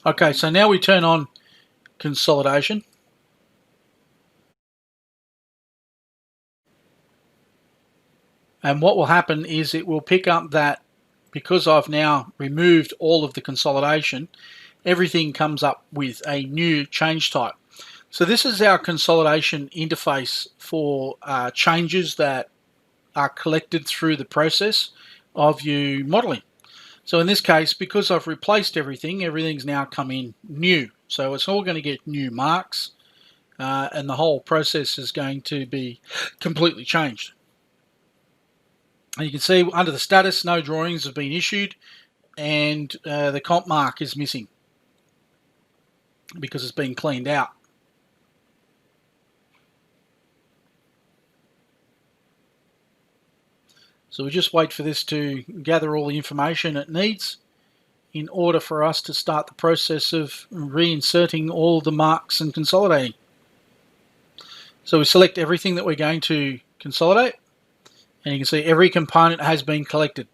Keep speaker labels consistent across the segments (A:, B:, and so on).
A: Okay, so now we turn on consolidation. And what will happen is it will pick up that because I've now removed all of the consolidation, everything comes up with a new change type. So this is our consolidation interface for changes that are collected through the process of you modeling. So in this case, because I've replaced everything, everything's now come in new. So it's all going to get new marks, and the whole process is going to be completely changed. And you can see under the status, no drawings have been issued, and the comp mark is missing because it's been cleaned out. So we just wait for this to gather all the information it needs in order for us to start the process of reinserting all the marks and consolidating. So we select everything that we're going to consolidate, and you can see every component has been collected,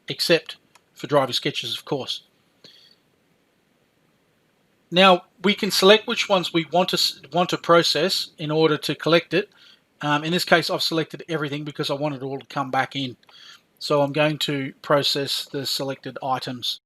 A: except for driver sketches, of course. Now we can select which ones we want to process in order to collect it. In this case, I've selected everything because I want it all to come back in. So I'm going to process the selected items.